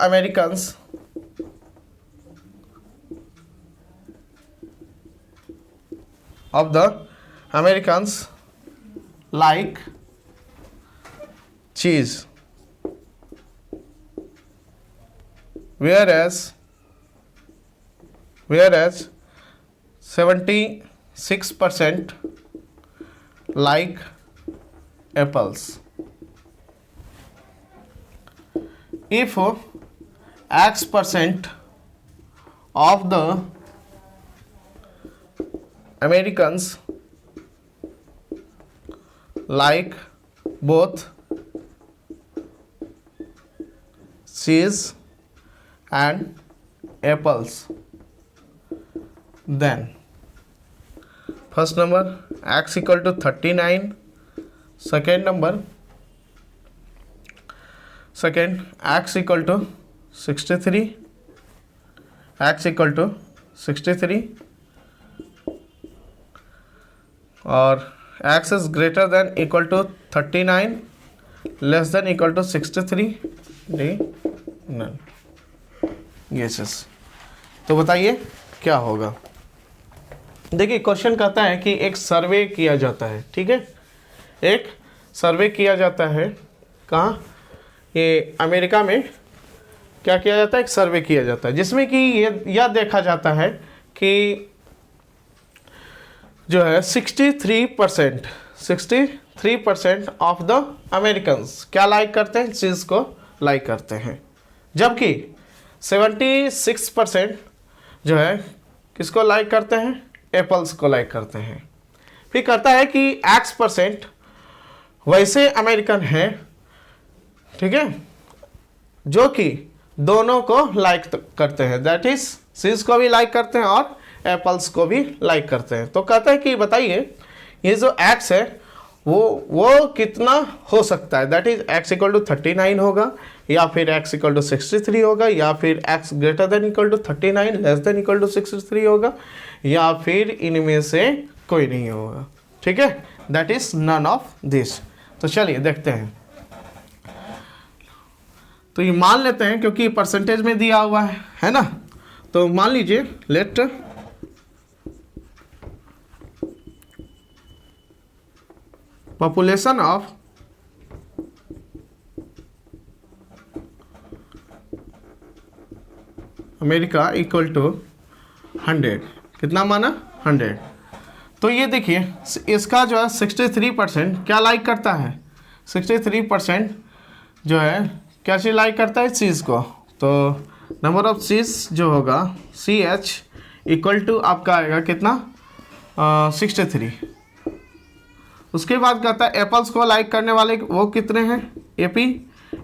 Americans like cheese, whereas 76% like apples. If X% of the Americans like both cheese and apples, then first number X equal to 39, second X equal to 63, X equal to 63 और X is greater than equal to 39 less than equal to 63, D none. Yes. तो बताइए क्या होगा। देखिए क्वेश्चन कहता है कि एक सर्वे किया जाता है, ठीक है, एक सर्वे किया जाता है, कहाँ, ये अमेरिका में क्या किया जाता है, एक सर्वे किया जाता है जिसमें कि यह देखा जाता है कि जो है 63% ऑफ द अमेरिकन्स क्या लाइक करते हैं, चीज़ को लाइक करते हैं, जबकि 76% जो है किसको लाइक करते हैं, एप्पल्स को लाइक करते हैं। फिर कहता है कि X% वैसे अमेरिकन है, ठीक है, जो कि दोनों को लाइक करते हैं, दैट इज सीज को भी लाइक करते हैं और एप्पल्स को भी लाइक करते हैं। तो कहता है कि बताइए ये जो x है वो कितना हो सकता है, that is x equal to 39 होगा, या फिर x इक्वल टू 63 होगा, या फिर x greater than equal to 39 less than equal to 63 होगा, या फिर इनमें से कोई नहीं होगा। ठीक है, that is none of this. तो चलिए देखते हैं। तो ये मान लेते हैं क्योंकि परसेंटेज में दिया हुआ है ना। तो मान लीजिए let population of America equal to 100, कितना माना 100। तो ये देखिए इसका जो है 63% क्या लाइक करता है, 63% जो है क्या चीज़ लाइक करता है, चीज़ को। तो नंबर ऑफ चीज़ जो होगा CH इक्वल टू आपका आएगा कितना 63। उसके बाद कहता है एप्पल्स को लाइक करने वाले वो कितने हैं, AP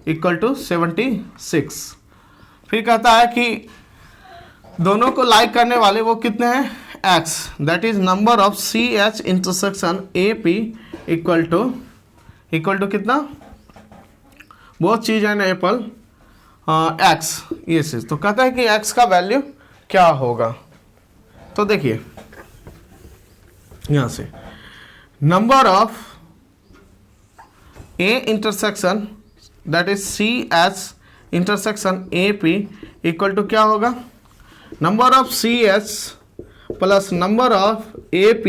इक्वल टू 76। फिर कहता है कि दोनों को लाइक करने वाले वो कितने हैं, X, that is number of CH intersection AP equal to कितना, बहुत चीज़ है ना एप्पल X, ये चीज़। तो कहता है कि X का वैल्यू क्या होगा। तो देखिए यहाँ से number of A intersection that is CH intersection AP equal to क्या होगा, number of CH plus number of AP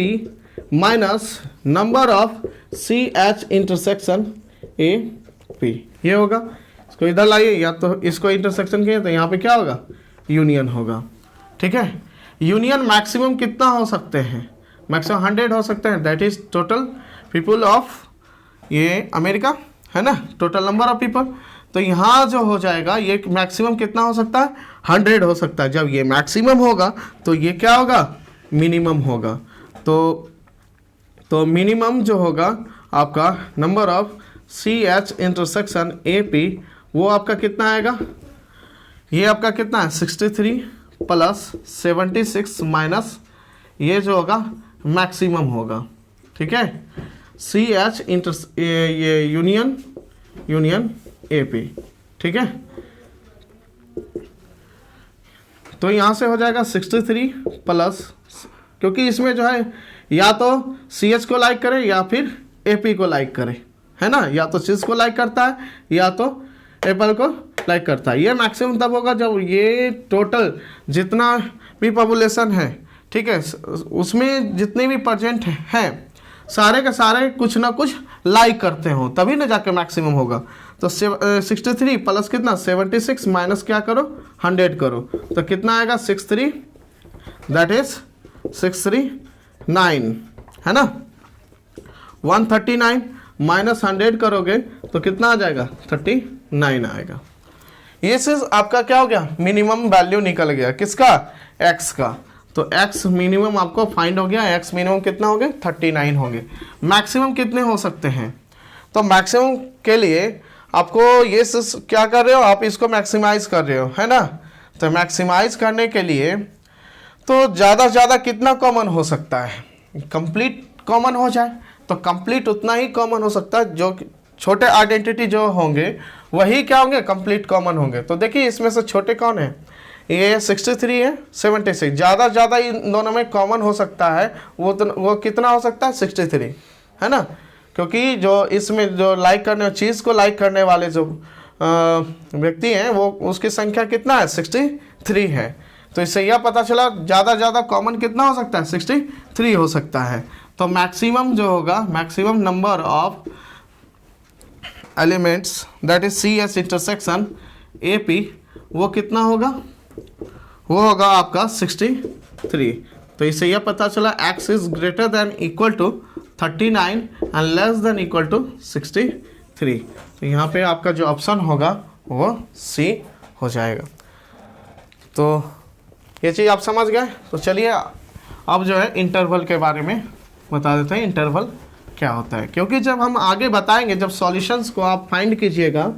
minus number of CH intersection AP, ये होगा। इसको इधर लाइए, या तो इसको इंटरसेक्शन किए तो यहाँ पे क्या होगा, यूनियन होगा। ठीक है, यूनियन मैक्सिमम कितना हो सकते हैं, मैक्सिमम 100 हो सकते हैं, that is total people of ये अमेरिका है ना, टोटल नंबर ऑफ पीपल। तो यहाँ जो हो जाएगा ये मैक्सिमम कितना हो सकता है, 100 हो सकता है। जब ये मैक्सिमम होगा तो ये क्या होगा, मिनिमम होगा। तो मिनिमम जो होगा आपका number of CH intersection AP वो आपका कितना आएगा, ये आपका कितना है 63 प्लस 76 माइनस ये जो होगा मैक्सिमम होगा। ठीक है, CH ये यूनियन AP। ठीक है, तो यहाँ से हो जाएगा 63 प्लस, क्योंकि इसमें जो है या तो CH को लाइक करे या फिर AP को लाइक करे, है ना, या तो चीज़ को लाइक करता है या तो एप्पल को लाइक करता है। ये मैक्सिमम तब होगा जब ये टोटल जितना भी पॉपुलेशन है, ठीक है, उसमें जितने भी परसेंट हैं सारे के सारे कुछ ना कुछ लाइक करते हो, तभी ना जाके मैक्सिमम होगा। तो 63 प्लस कितना 76 माइनस क्या करो 100 करो, तो कितना आएगा 63, दैट इज 639 है ना। 139 माइनस 100 करोगे तो कितना आ जाएगा 39 आएगा। ये चीज आपका क्या हो गया, मिनिमम वैल्यू निकल गया, किसका, x का। तो x मिनिमम आपको फाइंड हो गया, x मिनिमम कितना हो गया 39 होंगे। मैक्सिमम कितने हो सकते हैं, तो मैक्सिमम के लिए आपको ये क्या कर रहे हो, आप इसको मैक्सिमाइज कर रहे हो, है ना। तो मैक्सिमाइज करने के लिए तो ज़्यादा से ज़्यादा कितना कॉमन हो सकता है, कंप्लीट कॉमन हो जाए, तो कंप्लीट उतना ही कॉमन हो सकता है, जो छोटे आइडेंटिटी जो होंगे वही क्या होंगे, कंप्लीट कॉमन होंगे। तो देखिए इसमें से छोटे कौन है, ये 63 है 76, ज़्यादा से ज़्यादा इन दोनों में कॉमन हो सकता है, वो कितना हो सकता है 63, है ना। क्योंकि जो इसमें जो लाइक करने चीज़ को लाइक करने वाले जो व्यक्ति हैं वो उसकी संख्या कितना है 63 है। तो इससे यह पता चला ज़्यादा ज़्यादा कॉमन कितना हो सकता है 63 हो सकता है। तो मैक्सिमम जो होगा, maximum number of elements that is CH intersection AP वो कितना होगा, वो होगा आपका 63। तो इससे यह पता चला x is greater than equal to 39 and less than equal to 63। तो यहाँ पे आपका जो ऑप्शन होगा वो C हो जाएगा। तो ये चीज़ आप समझ गए। तो चलिए अब जो है इंटरवल के बारे में बता देते हैं, इंटरवल क्या होता है। क्योंकि जब हम आगे बताएंगे, जब सॉल्यूशंस को आप फाइंड कीजिएगा,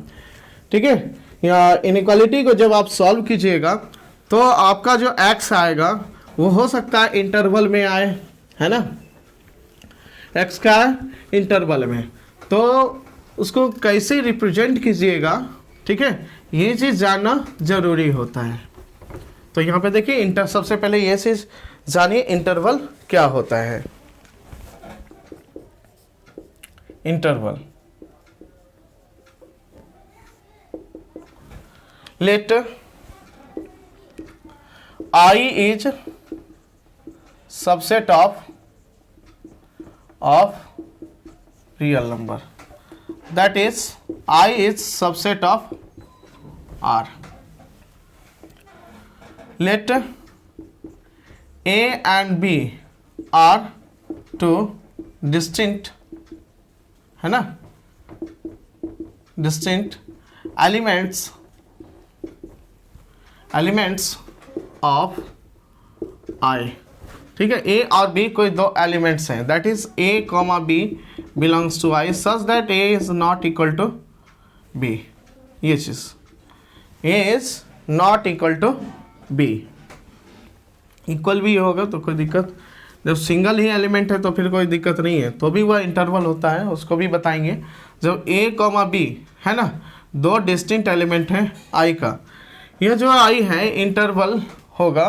ठीक है, या इनइक्वालिटी को जब आप सॉल्व कीजिएगा तो आपका जो x आएगा वो हो सकता है इंटरवल में आए, है ना, x का इंटरवल में, तो उसको कैसे रिप्रेजेंट कीजिएगा, ठीक है, ये चीज़ जानना जरूरी होता है। तो यहाँ पे देखिए सबसे पहले ये चीज़ जानिए इंटरवल क्या होता है। Interval, let I is subset of real number, that is I is subset of R. Let A and B are two distinct, है ना, distinct elements ऑफ I, ठीक है। ए और बी कोई दो एलिमेंट्स हैं, that is A, B belongs to I such that A is not equal to B। ये चीज A is not equal to B, equal भी होगा तो कोई दिक्कत, जब सिंगल ही एलिमेंट है तो फिर कोई दिक्कत नहीं है, तो भी वह इंटरवल होता है, उसको भी बताएंगे। जब A, B है ना, दो डिस्टिंक्ट एलिमेंट हैं I का, यह जो I है इंटरवल होगा,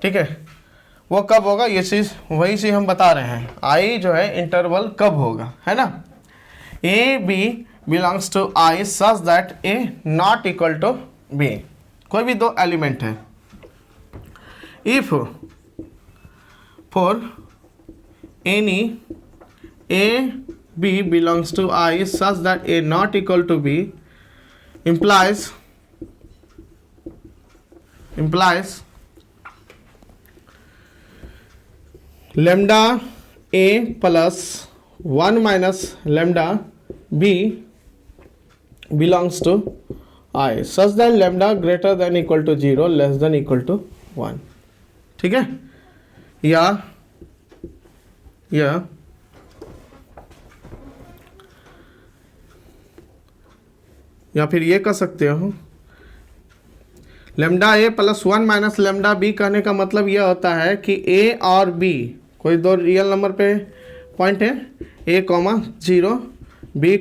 ठीक है, वो कब होगा, ये चीज़ वही चीज़ हम बता रहे हैं, I जो है इंटरवल कब होगा, है ना। A, B belongs to I such that A not equal to B, कोई भी दो एलिमेंट है। If for any A, B belongs to I such that A not equal to B implies lambda A plus 1 minus lambda B belongs to I such that lambda greater than equal to 0 less than equal to 1, ठीक है। या फिर ये कह सकते हो lambda A plus 1 minus lambda B कहने का मतलब यह होता है कि ए और बी कोई दो रियल नंबर पे पॉइंट है, A, 0 B,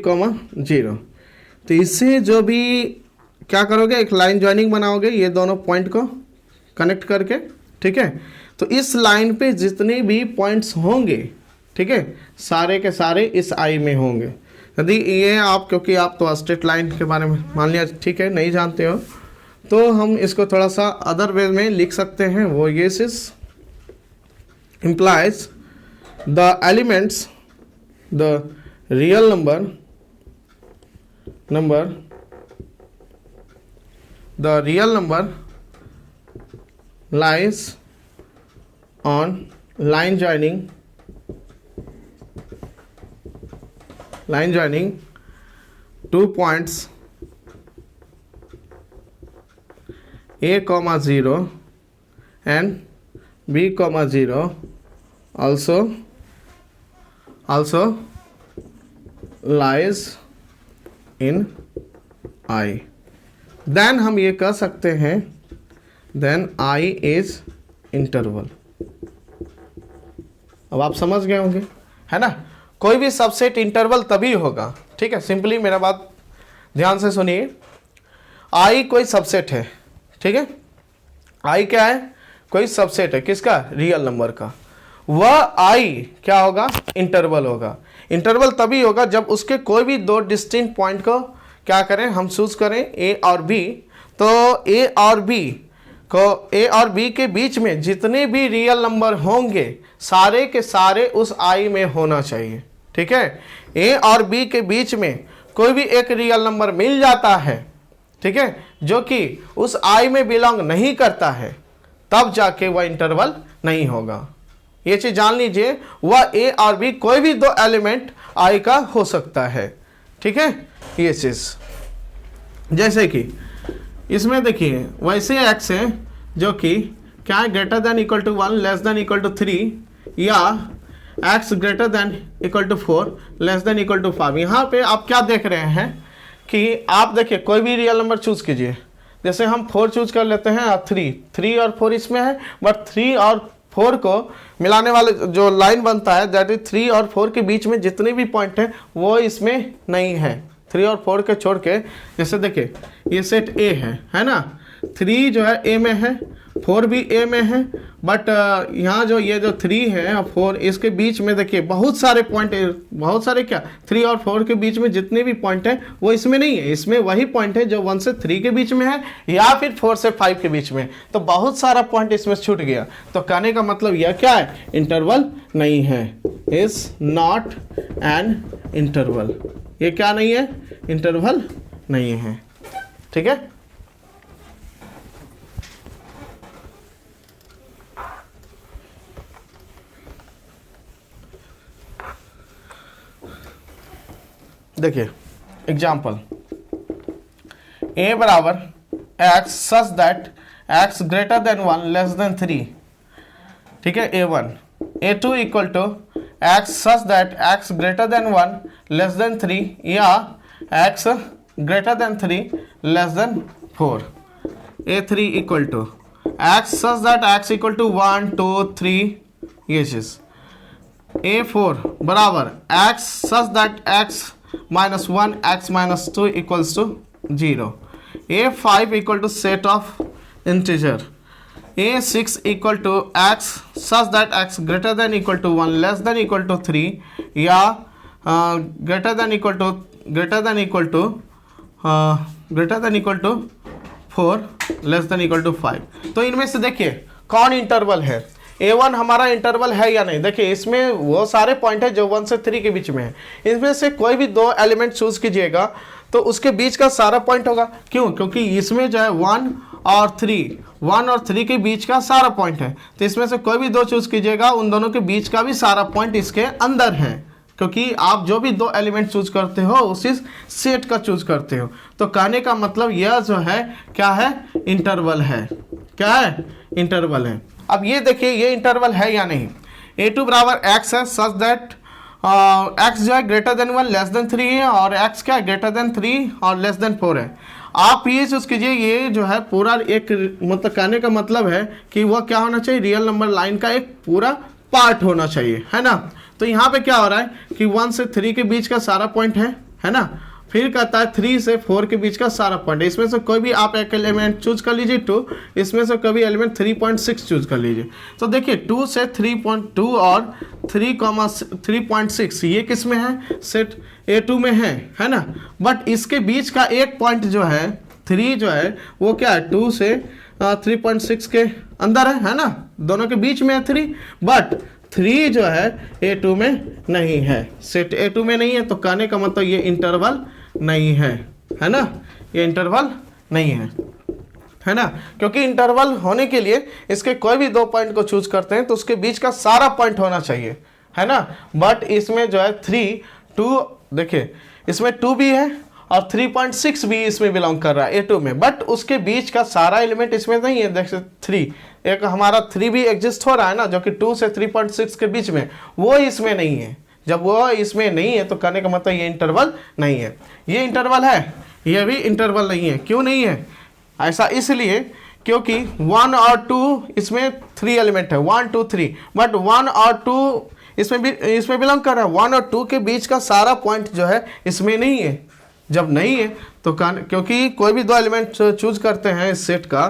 0, तो इससे जो भी क्या करोगे, एक लाइन ज्वाइनिंग बनाओगे ये दोनों पॉइंट को कनेक्ट करके, ठीक है। तो इस लाइन पे जितने भी पॉइंट्स होंगे, ठीक है, सारे के सारे इस I में होंगे। यदि ये आप, क्योंकि आप तो स्ट्रेट लाइन के बारे में मान लिया, ठीक है, नहीं जानते हो, तो हम इसको थोड़ा सा अदर वे में लिख सकते हैं। वो ये चीज implies the elements, the real number, the real number lies on line joining two points A, 0 and B, 0 also lies in I, then हम ये कह सकते हैं then I is interval। अब आप समझ गए होंगे, है ना। कोई भी सबसेट इंटरवल तभी होगा, ठीक है। सिंपली मेरा बात ध्यान से सुनिए, I कोई सबसेट है, ठीक है, I क्या है, कोई सबसेट है, किसका, रियल नंबर का। वह I क्या होगा, इंटरवल होगा। इंटरवल तभी होगा जब उसके कोई भी दो डिस्टिंक्ट पॉइंट को क्या करें, हम चूज करें A और B, तो A और B के बीच में जितने भी रियल नंबर होंगे सारे के सारे उस I में होना चाहिए, ठीक है। A और B के बीच में कोई भी एक रियल नंबर मिल जाता है, ठीक है, जो कि उस I में बिलोंग नहीं करता है, तब जाके वह इंटरवल नहीं होगा। ये चीज जान लीजिए, वह A और B कोई भी दो एलिमेंट I का हो सकता है, ठीक है। ये चीज जैसे कि इसमें देखिए वैसे x है जो कि क्या है, greater than equal to 1 less than equal to 3, या x greater than equal to 4 less than equal to 5। यहाँ पे आप क्या देख रहे हैं कि आप देखिए कोई भी रियल नंबर चूज कीजिए, जैसे हम 4 चूज कर लेते हैं और 3 और 4 इसमें है, बट 3 और 4 को मिलाने वाले जो लाइन बनता है दैट इज 3 और 4 के बीच में जितने भी पॉइंट है वो इसमें नहीं है। 3 और 4 के छोड़ के, जैसे देखिए ये सेट ए है ना, 3 जो है ए में है, 4 भी ए में है, बट यहाँ जो ये जो 3 है और 4 इसके बीच में देखिए बहुत सारे पॉइंट, बहुत सारे क्या 3 और 4 के बीच में जितने भी पॉइंट है वो इसमें नहीं है। इसमें वही पॉइंट है जो 1 से 3 के बीच में है या फिर 4 से 5 के बीच में, तो बहुत सारा पॉइंट इसमें छूट गया। तो कहने का मतलब यह क्या है, इंटरवल नहीं है, इज नॉट एन इंटरवल। ये क्या नहीं है, इंटरवल नहीं है। ठीक है, देखिए एग्जाम्पल, a बराबर x such that x greater than 1 less than 3। ठीक है, a1 a2 equal to x such that x greater than 1 less than 3 या x greater than 3 less than 4। a3 equal to x such that x equal to 1 2 3 ये चीज। a4 बराबर x such that x minus 1 x minus 2 equals to 0। a5 equal to set of integer। a6 equal to x such that x greater than equal to 1 less than equal to 3 या greater than equal to 4 less than equal to 5। तो इनमें से देखिए कौन इंटरवल है, A1 हमारा इंटरवल है या नहीं। देखिए इसमें वो सारे पॉइंट है जो 1 से 3 के बीच में है, इसमें से कोई भी 2 एलिमेंट चूज कीजिएगा तो उसके बीच का सारा पॉइंट होगा। क्यों, क्योंकि इसमें जो है 1 और 3 के बीच का सारा पॉइंट है, तो इसमें से कोई भी 2 चूज कीजिएगा, उन दोनों के बीच का भी सारा पॉइंट इसके अंदर है, क्योंकि आप जो भी 2 एलिमेंट चूज करते हो उसी सेट का चूज करते हो। तो कहने का मतलब यह जो है क्या है, इंटरवल है। क्या है, इंटरवल है। अब ये देखिए ये इंटरवल है या नहीं। a2 बराबर x है सच दैट x जो है ग्रेटर देन 1 लेस देन 3 है और x क्या है ग्रेटर देन 3 और लेस देन 4 है। आप ये चूज कीजिए, ये जो है पूरा एक मतलब कहने का मतलब है कि वह क्या होना चाहिए, रियल नंबर लाइन का एक पूरा पार्ट होना चाहिए, है ना। तो यहाँ पे क्या हो रहा है कि 1 से 3 के बीच का सारा पॉइंट है ना, फिर कहता है 3 से 4 के बीच का सारा पॉइंट है। इसमें से कोई भी आप एक एलिमेंट चूज कर लीजिए 2, इसमें से कोई भी एलिमेंट 3.6 चूज कर लीजिए। तो देखिए 2 से 3.2 और 3.6 ये किस में है, सेट A2 में है ना। बट इसके बीच का एक पॉइंट जो है 3 जो है वो क्या है 2 से 3.6 के अंदर है ना, दोनों के बीच में है 3, बट 3 जो है A2 में नहीं है, सेट A2 में नहीं है। तो कहने का मतलब ये इंटरवल नहीं है ना, ये इंटरवल नहीं है ना, क्योंकि इंटरवल होने के लिए इसके कोई भी 2 पॉइंट को चूज करते हैं तो उसके बीच का सारा पॉइंट होना चाहिए, है ना। बट इसमें जो है 2 देखिए इसमें 2 भी है और 3.6 भी इसमें बिलोंग कर रहा है A2 में, बट उसके बीच का सारा एलिमेंट इसमें नहीं है। देखिए 3 एक हमारा 3 भी एग्जिस्ट हो रहा है ना, जो कि 2 से 3.6 के बीच में, वो इसमें नहीं है। जब वो इसमें नहीं है तो कहने का मतलब ये इंटरवल नहीं है। ये इंटरवल है, ये भी इंटरवल नहीं है। क्यों नहीं है ऐसा, इसलिए क्योंकि 1 और 2 इसमें 3 एलिमेंट है, 1 2 3, बट 1 और 2 इसमें बिलोंग कर रहा है। 1 और 2 के बीच का सारा पॉइंट जो है इसमें नहीं है। जब नहीं है तो क्योंकि कोई भी 2 एलिमेंट चूज करते हैं इस सेट का,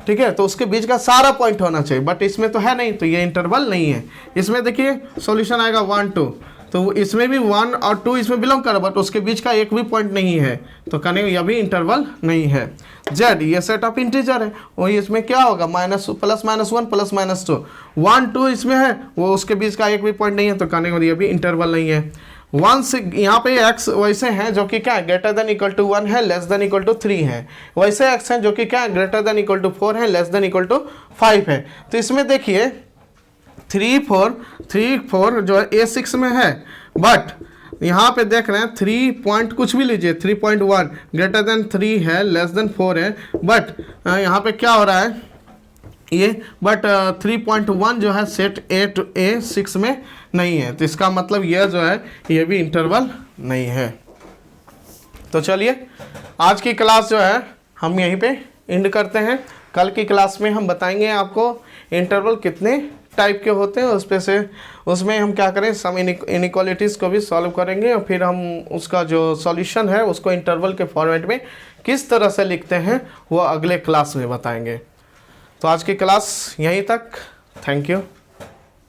ठीक है, तो उसके बीच का सारा पॉइंट होना चाहिए, बट इसमें तो है नहीं, तो ये इंटरवल नहीं है। इसमें देखिए सॉल्यूशन आएगा 1 2, तो इसमें भी 1 और 2 इसमें बिलोंग कर रहा है, बट उसके बीच का एक भी पॉइंट नहीं है, तो कहने यह भी इंटरवल नहीं है। z ये सेट ऑफ इंटीजर है, वही इसमें क्या होगा minus plus minus 1 plus minus 2, 1 2 इसमें है, वो उसके बीच का एक भी पॉइंट नहीं है, तो कहने को यह भी इंटरवल नहीं है। 1 से यहाँ पे x वैसे हैं जो कि क्या है ग्रेटर देन इक्वल टू 1 है, लेस देन इक्वल टू 3 है, वैसे x हैं जो कि क्या है ग्रेटर देन इक्वल टू 4 है, लेस देन इक्वल टू 5 है। तो इसमें देखिए 3 4 जो है A6 में है, बट यहाँ पे देख रहे हैं 3 पॉइंट कुछ भी लीजिए 3.1 ग्रेटर देन 3 है, लेस देन 4 है, बट यहाँ पे क्या हो रहा है ये, बट 3.1 जो है सेट A6 में नहीं है, तो इसका मतलब यह जो है ये भी इंटरवल नहीं है। तो चलिए आज की क्लास जो है हम यहीं पे एंड करते हैं। कल की क्लास में हम बताएंगे आपको इंटरवल कितने टाइप के होते हैं, उसमें हम क्या करें, सम इनइक्वालिटीज़ को भी सॉल्व करेंगे और फिर हम उसका जो सॉल्यूशन है उसको इंटरवल के फॉर्मेट में किस तरह से लिखते हैं वो अगले क्लास में बताएंगे। तो आज की क्लास यहीं तक। Thank you.